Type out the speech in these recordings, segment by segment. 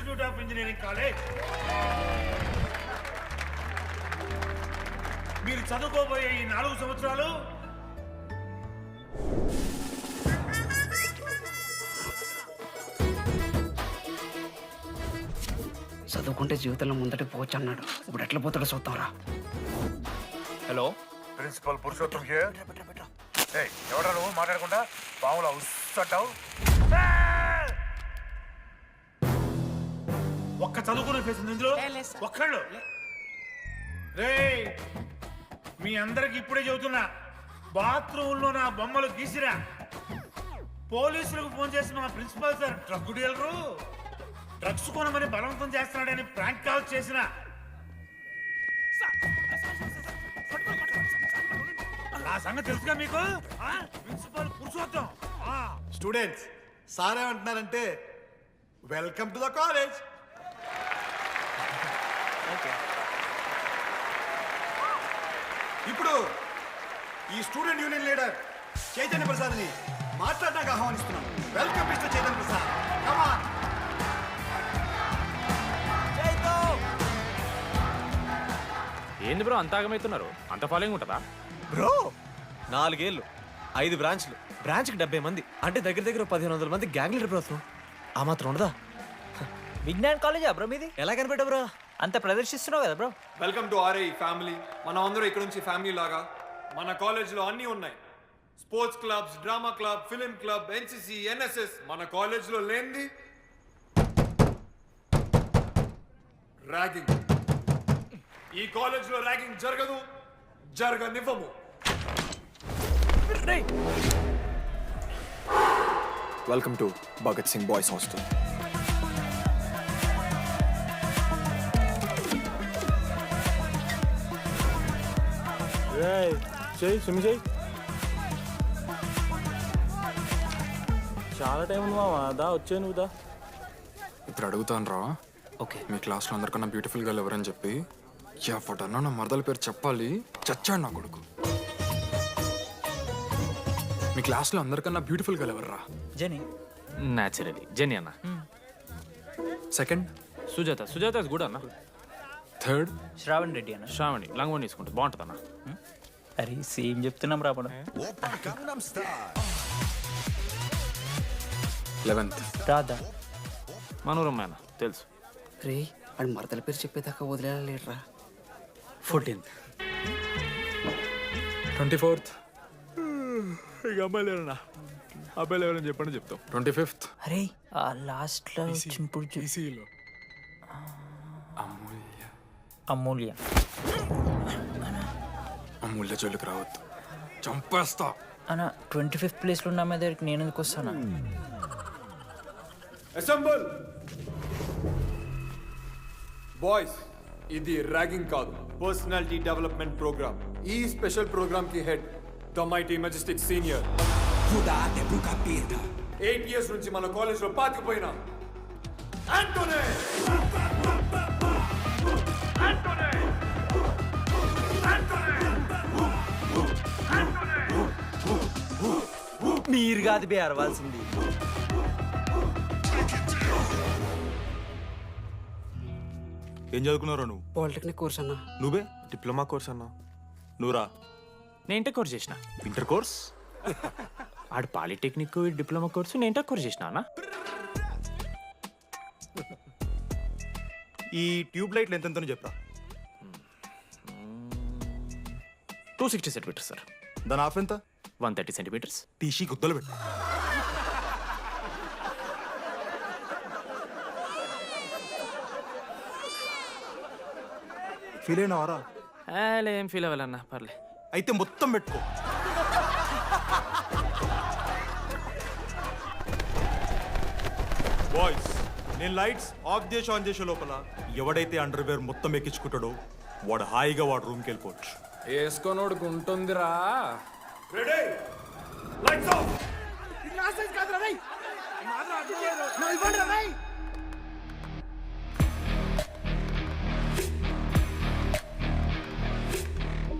Institute of engineering college. మీరు చదువుకోబోయే ఈ 4 సంవత్సరాలు చదువుకుంటే జీవితంలో ముందటికి పోవచ్చు అన్నాడు. ఇప్పుడు ఎట్లా పోతాడో చూద్దాంరా. Hello, principal Purushottam here. ఎవడా నువ్వు మాట్లాడకుండా పాములా ఉస్సంటావు? ఒక్క చదువుకునే ఫేస్ ఇందులో ఒక్కళ్ళు. రే, మీ అందరికి ఇప్పుడే చెబుతున్నా, బాత్రూంలో నా బొమ్మలు గీసిరా. పోలీసులకు ఫోన్ చేసి మా principal sir drug dealer drugs కొనమని బలవంతం చేస్తున్నాడని ప్రాంక్ కాల్ చేసిన. ఆ సంగతి తెలుసుగా మీకు? ప్రిన్సిపల్ పురుషోత్తం. స్టూడెంట్స్, సార్ ఏమంటున్నారంటే వెల్కమ్ టు ద కాలేజ్. ఇప్పుడు ఈ స్టూడెంట్ యూనియన్ లీడర్ చైతన్య ప్రసాద్ని మాట్లాడడానికి ఆహ్వానిస్తున్నాం. Welcome mister Chaitanya Prasad. Come on. ఏంది బ్రో అంత ఆగమవుతున్నారు? అంత ఫాలోయింగ్ ఉంటుందా బ్రో? 4 ఏళ్ళు, 5 బ్రాంచ్లు, బ్రాంచ్కి 70 మంది, అంటే దగ్గర దగ్గర 1500 మంది గ్యాంగ్ లీడర్ బ్రో. ఆ మాత్రం ఉండదా? విజ్ఞాన్ కాలేజా బ్రో మీది? ఎలా కనిపెట్టా బ్రో? అంత ప్రదర్శిస్తున్నావు కదా bro. Welcome to RI family. మనం అందరూ ఇక్కడ నుంచి ఫ్యామిలీ లాగా. మన కాలేజ్లో అన్నీ ఉన్నాయి. Sports clubs, drama club, film club, NCC, NSS. మన కాలేజ్లో లేనిది ర్యాగింగ్. ఈ కాలేజ్లో ర్యాగింగ్ జరగదు, జరగనివ్వము. Welcome to Bhagat Singh boys hostel. చాలా టైం ఉంది మావా, దా వచ్చే నువ్వు దా. ఇప్పుడు అడుగుతాను రా. ఓకే. మీ క్లాస్లో అందరికన్నా బ్యూటిఫుల్ గర్ల్ ఎవరని చెప్పి ఎవడన్నా నా మరదల పేరు చెప్పాలి. చచ్చాడు నా కొడుకు. మీ క్లాస్లో అందరికన్నా బ్యూటిఫుల్ గర్ల్ ఎవర్రా? జని. న్యాచురలీ జెనీ అన్న. Second Sujatha. Sujatha is good అన్న. థర్డ్ శ్రావణ్ రెడ్డి అన్న. శ్రావణి లంగోని తీసుకుంటుంది, బాగుంటుంది అన్న. అరే సేమ్ చెప్తున్నాం రాపడం. 11th రాదా? మనోరమ్మ అన్న తెలుసు. రే, వాడి మరదల పేరు చెప్పేదాకా వదిలేలా లేడురా. 14th 24th ఇక అమ్మాయిలు ఎవరన్నా, అబ్బాయిలు ఎవరని చెప్పండి చెప్తాం. 25th అరే ఆ లాస్ట్ లో వచ్చినప్పుడు అమూల్య. అమూల్య. అమూల్య జోలికి రావద్దు, చంపేస్తా. అన్న 25th ప్లేస్ లో ఉన్న అమ్మాయి దగ్గరికి నేను ఎందుకు వస్తానా? Assemble boys. ఇది ర్యాగింగ్ కాదు, పర్సనాలిటీ డెవలప్మెంట్ ప్రోగ్రామ్. ఈ స్పెషల్ ప్రోగ్రామ్ కి head the mighty Majestic senior. 8 years నుంచి మన కాలేజ్ లో పాతిపోయినా ఆంటోనీ. మీరు కాదు బే అరవాల్సింది. ఏం చదువుకున్నారా నువ్వు? పాలిటెక్నిక్ కోర్స్ అన్నా. నువ్వే డిప్లొమా కోర్స్ అన్నా. నువ్వురా నేను ఇంటర్ కోర్స్ చేసిన. Inter course. ఆడు పాలిటెక్నిక్ డిప్లొమా కోర్సు, నేను ఇంటర్ కోర్స్ చేసిన అన్న. ఈ ట్యూబ్ లైట్లు ఎంతెంతనో చెప్పరా. 260 సెంటీమీటర్స్ సార్. దాని ఆఫ్ ఎంత? 130 సెంటీమీటర్స్. తీసి గుద్దలు పెట్టు. ఫీల్ అయినావారా? ఏం ఫీల్ అవ్వాలన్నా, పర్లే. అయితే మొత్తం పెట్టుకో. బాయ్స్, నేను లైట్స్ ఆఫ్ చేసి ఆన్ చేసే లోపల ఎవడైతే అండర్వేర్ మొత్తం ఎక్కించుకుంటాడో వాడు హాయిగా వాడు రూమ్కి వెళ్ళిపోవచ్చు. వేసుకోనోడుకు ఉంటుందిరా. Ready, lights off.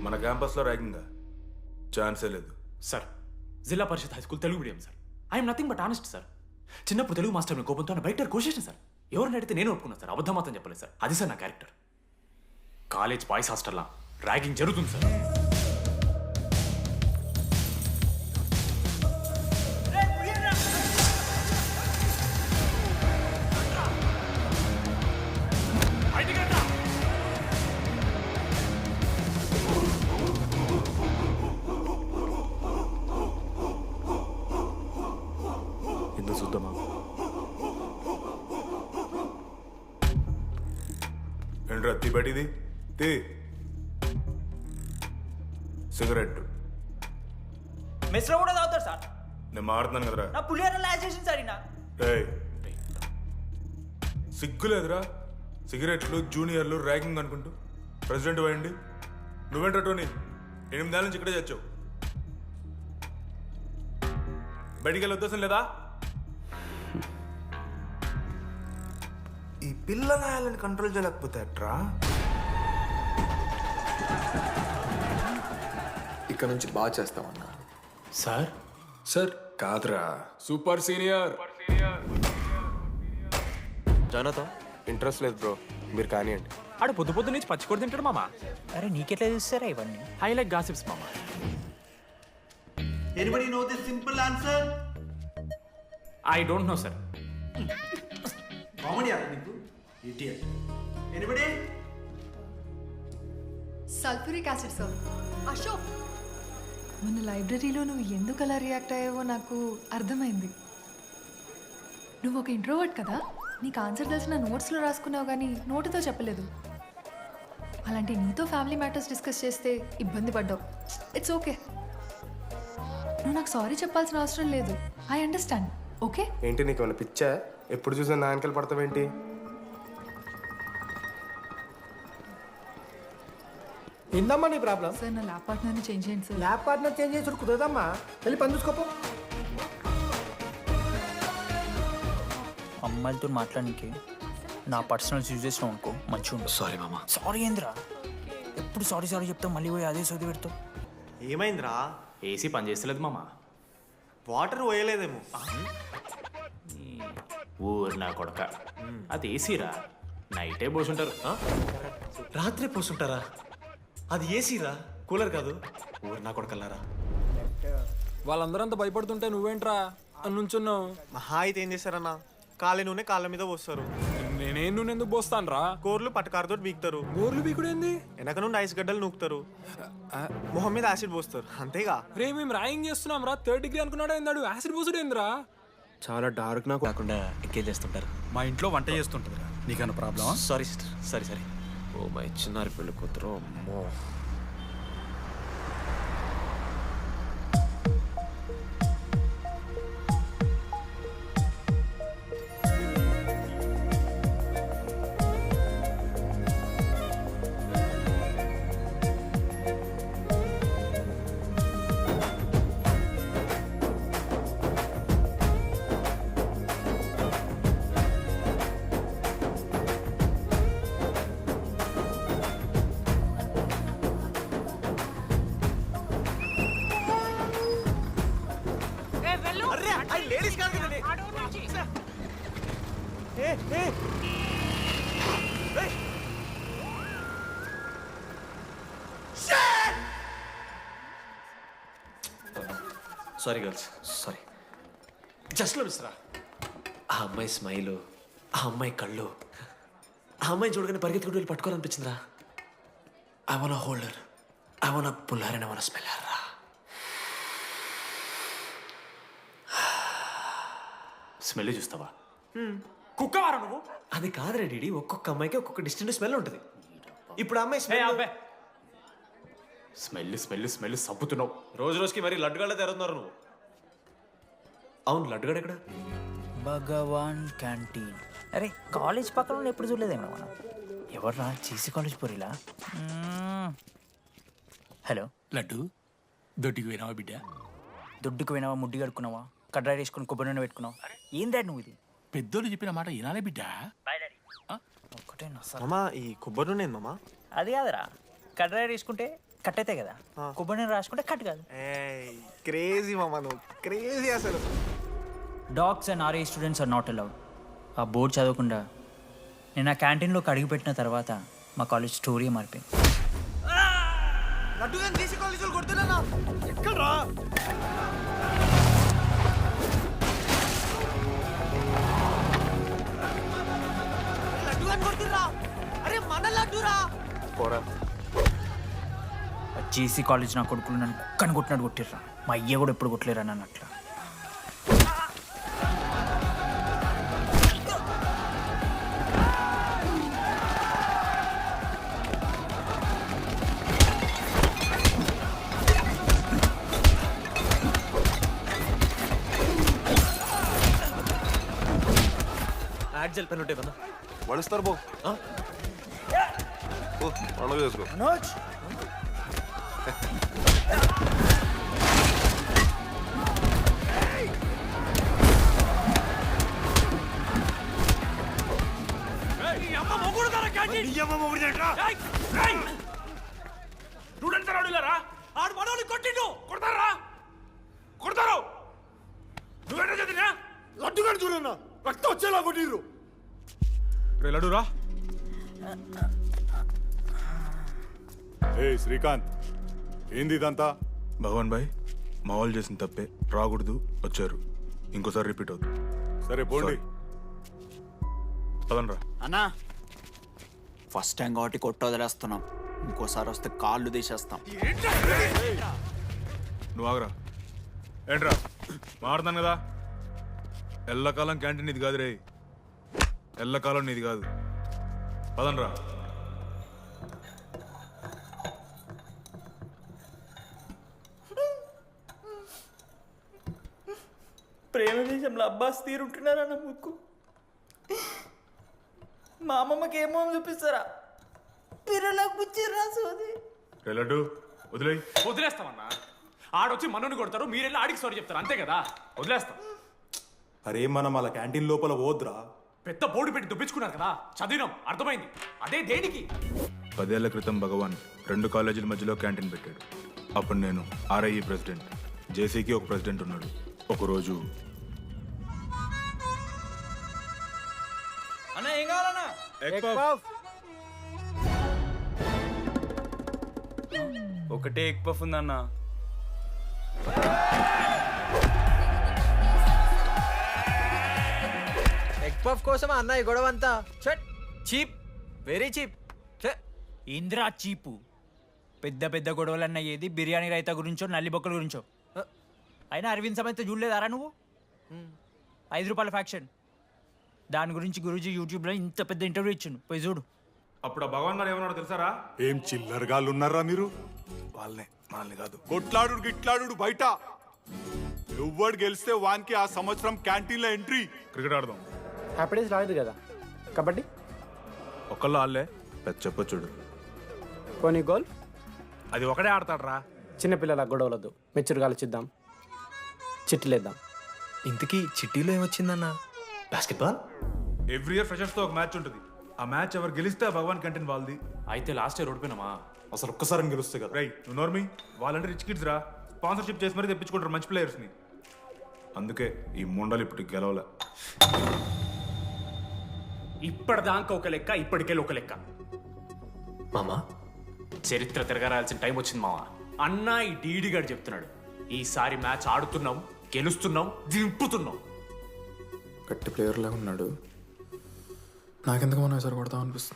మన క్యాంపస్లో ర్యాగింగ్ ఛాన్సే లేదు sir, Zilla Parishad high school Telugu medium sir. I'm nothing but honest sir. చిన్నప్పుడు తెలుగు మాస్టర్ కోపంతో బయట కోసేసిన సార్. ఎవరిని అడిగితే నేను ఒప్పుకున్నాను సార్, అబద్ధం మాత్రం చెప్పలేదు సార్. అది సార్ నా క్యారెక్టర్. కాలేజ్ బాయ్స్ హాస్టల్లా ర్యాగింగ్ జరుగుతుంది సార్. ఎందుకు చూద్దామా? ఏంట్రా తీ బయటిది తీ సిగరెట్ మెస్లో కూడా తాగుతారు సార్. నేను మాడుతున్నాను కదరా. నా పులిహోర లాస్ట్ చేసింది సార్ ఈయన. ఏయ్ సిగ్గులేదురా సిగరెట్లు జూనియర్లు ర్యాగింగ్ అనుకుంటూ ప్రెసిడెంట్ పోయండి. నువ్వేంట్రా టోనీ 8 నెలల నుంచి ఇక్కడే చచ్చావు. బయటికి వెళ్ళే ఉద్దేశం లేదా? ఈ పిల్లలని కంట్రోల్ చేయలేకపోతే అట్రా. ఇక్కడ నుంచి బాగా చేస్తామన్నా. సార్ సార్ కాదురా, సూపర్ సీనియర్. జానాతో ఇంట్రెస్ట్ లేదు బ్రో, మీరు కానివ్వండి. ఆడు పొద్దు పొద్దు నుంచి పచ్చికొడి తింటాడు మామ. అరే నీకెట్లా చూస్తారా ఇవన్నీ? ఐ లైక్ గాసిప్స్ మామ. Anybody know the simple answer? I don't know sir. Comedy ఆడు నీకు idiot. Anybody? Sulphuric acid sir. Ashok, మొన్న లైబ్రరీలో నువ్వు ఎందుకు అలా రియాక్ట్ అయ్యావో నాకు అర్థమైంది. నువ్వు ఒక ఇంట్రోవర్ట్ కదా, నీకు ఆన్సర్ తెలిసిన నోట్స్లో రాసుకున్నావు కానీ నోటుతో చెప్పలేదు. అలాంటి నీతో ఫ్యామిలీ మ్యాటర్స్ డిస్కస్ చేస్తే ఇబ్బంది పడ్డావు. ఇట్స్ ఓకే, నువ్వు నాకు సారీ చెప్పాల్సిన అవసరం లేదు. I understand. ఓకే? ఏంటి నీకు ఏమైనా పిచ్చా? ఎప్పుడు చూసినా నా వెనకాల పడతావేంటి? ఏందమ్మా నీ ప్రాబ్లం? సార్ నా ల్యాబ్ పార్ట్నర్ని చేంజ్ చేయండి సార్. ల్యాబ్ పార్ట్నర్ చేంజ్ చేసి కుదరదమ్మా, వెళ్ళి పని చూసుకోపో. అమ్మాయిలతో మాట్లాడడానికి నా పర్సనల్స్ యూజ్ చేసినావు అనుకో మంచిగా ఉంటుంది. సారీ మామ. సారీ ఏంద్రా, ఎప్పుడు సారీ సారీ చెప్తావు, మళ్ళీ పోయి అదే సోది పెడతావు. ఏమైందిరా? ఏసీ పని చేస్తలేదు మామ. వాటర్ పోయలేదేమో. ఊరు నా కొడక, అది ఏసీరా, నైటే పోసుంటారు. రాత్రి పోసుంటారా? అది ఏసీరా, కూలర్ కాదు. ఊరు నా కొడకల్లారా. వాళ్ళందరూ అంత భయపడుతుంటే నువ్వేంట్రా నుంచున్నావు? మహా అయితే ఏం చేస్తారన్నా, కాళ్ళ నూనె కాళ్ళ మీద పోస్తారు. నేనేం నువ్వు ఎందుకు పోస్తాను రా? కోర్లు పట్టకారుతో బీకుతారు. గోర్లు బీకుడు ఏంది? వెనక నుండి ఐస్ గడ్డలు నూకుతారు. మొహం మీద యాసిడ్ పోస్తారు, అంతేగా. రే మేము ర్యాగింగ్ చేస్తున్నాం రా, 3rd డిగ్రీ అనుకున్నాడు ఏందాడు, యాసిడ్ పోసుడు ఏందిరా? చాలా డార్క్ నాకు కాకుండా ఎంకేజ్ చేస్తుంటారు. మా ఇంట్లో వంట చేస్తుంటుంది. నీకన్నా ప్రాబ్లమా? Sorry sister, sorry. Oh my చిన్నారి పెళ్ళి కూతురు, అమ్మో. Sorry girls, sorry. జస్ట్ మిస్రా. ఆ అమ్మాయి స్మైలు, ఆ అమ్మాయి కళ్ళు, ఆ అమ్మాయి చూడగానే పరిగెత్తుకుంటూ వెళ్ళి పట్టుకోవాలనిపించిందిరా. I wanna hold her, I wanna pull her and I wanna smell her రా. స్మెల్ చూస్తావా? కుక్కవారా నువ్వు? అది కాదురా డీడీ, ఒక్కొక్క అమ్మాయికి ఒక్కొక్క డిస్టింట్ స్మెల్ ఉంటుంది. ఇప్పుడు ఆ అమ్మాయి స్మెల్ సబ్బుతున్నావు. రోజు రోజుకి మరి లడ్డుగాళ్ళ తెరుతున్నారు నువ్వు. అవును, లడ్డుగాడు ఎక్కడ? భగవాన్ క్యాంటీన్. అరే కాలేజ్ పక్కన ఎప్పుడు చూడలేదేమో మనం. ఎవర్రా జీసీ కాలేజ్ పోరిలా? హలో లడ్డు, దొడ్డికి పోయినావా బిడ్డ? దొడ్డుకు పోయినావా, ముడ్డి కడుక్కున్నావా, కడ్రాయి వేసుకుని కొబ్బరి నూనె పెట్టుకున్నావా? ఏం డాడ్ నువ్వు ఇది? పెద్దోళ్ళు చెప్పిన మాట వినాలే బిడ్డ. ఒక్కటేనా సార్? మామా ఈ కొబ్బరి నూనె మామా? అది కాదురా, కడ్రాయి వేసుకుంటే కట్ అవుతాయి కదా, కొబ్బరి నూనె రాసుకుంటే కట్ కాదు. క్రేజీ మామా, నువ్వు క్రేజీ అసలు. Dogs and RA students are not allowed. ఆ బోర్డు చదవకుండా నేను ఆ క్యాంటీన్లోకి అడుగు పెట్టిన తర్వాత మా కాలేజ్ స్టోరీ మారిపోయింది. జేసీ కాలేజ్ నా కొడుకులు నన్ను కుక్కని కొట్టినట్టు కొట్టిర్రా. మా అయ్య కూడా ఎప్పుడు కొట్టలేరా నన్ను అట్లా. యాక్జల్ పెన్ ఉంటే వన్నా వడిస్తారు బో పండుగ చేసుకో. ఆడు మనోళ్ళు కొట్టిండు కొడతారా కొడతారు నువ్వేంటో చదివినా లడ్డుగాడు చూడన్నా రక్తం వచ్చేలా కొట్టిర్రు. రే లడ్డురా. ఏ శ్రీకాంత్, ఏంది ఇదంతా? భగవాన్ భాయ్, మా వాళ్ళు చేసిన తప్పే, రాకూడదు, వచ్చారు, ఇంకోసారి రిపీట్ అవుతుంది. సరే పోండి, పదనరా. అన్నా ఫస్ట్ టైం కాబట్టి కొట్ట వదిలేస్తున్నాం, ఇంకోసారి వస్తే కాళ్ళు తీసేస్తాం. నువ్వు ఆగరా. ఏంట్రా మారుతాను కదా. ఎల్లకాలం క్యాంటీన్ ఇది కాదు రే, ఎల్లకాలం నీది కాదు. పదనరా. ప్రేమ దేశంలో అబ్బాస్ తీరుంటున్నారన్న ముక్కు. మా అమ్మమ్మకి ఏమో చూపిస్తారా పిల్లలకు పుచ్చిర్రా సోది. రే లడ్డు వదిలే. వదిలేస్తామన్నా. ఆడొచ్చి మనోని కొడతారు, మీరెళ్ళి ఆడికి సారీ చెప్తారు, అంతే కదా. వదిలేస్తాం. అరే మనం అలా క్యాంటీన్ లోపల పోద్రా. పెద్ద బోర్డు పెట్టి దుబ్బించుకున్నారు కదా, చదివినాం, అర్థమైంది. అదే దేనికి? 10 ఏళ్ల క్రితం భగవాన్ 2 కాలేజీల మధ్యలో క్యాంటీన్ పెట్టాడు. అప్పుడు నేను ఆర్ఐఈ ప్రెసిడెంట్, జేసీకి ఒక ప్రెసిడెంట్ ఉన్నాడు. ఒకరోజు అన్న ఏం కావాలన్నా? ఒకటే ఎగ్ పఫ్ ఉందన్న. ఎగ్ పఫ్ కోసం అన్న ఈ గొడవ అంతా. Cheap, very cheap. ఇంద్రా చీపు. పెద్ద పెద్ద గొడవలన్న ఏది బిర్యానీ రైతా గురించో నల్లి బొక్కల గురించో. అయినా అరవింద్ సమేత చూడలేదారా నువ్వు? 5 రూపాయల ఫ్యాక్షన్ దాని గురించి గురూజీ యూట్యూబ్లో ఇంత పెద్ద ఇంటర్వ్యూ ఇచ్చిండు, పోయి చూడు. అప్పుడు ఆ భగవాన్ గారు ఏమన్నాడు తెలుసారా? ఏం చిల్లరగాళ్ళు ఉన్నారా మీరు? వాళ్ళనే, మనల్ని కాదు. కొట్లాడు గిట్లాడు బయట. ఎవ్వడు గెలిస్తే వానికి ఆ సంవత్సరం క్యాంటీన్ లో ఎంట్రీ. క్రికెట్ ఆడదాం. హ్యాపీడేస్ రాలేదు కదా. కబడ్డీ ఒకళ్ళు ఆడలే, పెద్ద చెప్పొచ్చుడు. పోనీ గోల్ అది ఒకడే ఆడతాడు రా. చిన్నపిల్లల గొడవలొద్దు, మెచ్యూర్గా ఆలోచిద్దాం, చిట్టిలేద్దాం. ఇంతకీ చిట్టీలో ఏమొచ్చిందన్న? బాస్కెట్బాల్. ఎవ్రీ ఇయర్ ఫ్రెషర్స్ తో ఒక మ్యాచ్ ఉంటుంది. ఆ మ్యాచ్ ఎవరు గెలిస్తే ఆ భగవాన్ క్యాంటీన్ వాళ్ళది. అయితే లాస్ట్ ఇయర్ ఓడిపోయినామా? అసలు ఒక్కసారి గెలుస్తే కదా. రైట్, నువ్వు నోర్మి. వాళ్ళంటే రిచ్ కిడ్స్ రా, స్పాన్సర్షిప్ చేసి మరీ తెప్పించుకుంటారు మంచి ప్లేయర్స్ ని. అందుకే ఈ ముండలు ఇప్పుడు గెలవలే. ఇప్పటిదాకా ఒక లెక్క, ఇప్పటికెళ్ళి ఒక లెక్క. మామా చరిత్ర తిరగరాల్సిన టైం వచ్చింది మావా. అన్నా ఈ డీడీ గారు చెప్తున్నాడు, ఈసారి మ్యాచ్ ఆడుతున్నాం, గెలుస్తున్నాం, దింపుతున్నాం. గట్టి ప్లేయర్లా ఉన్నాడు. నాకెందుకు మనం ఎసరు కొడతాం అనిపిస్తుంది.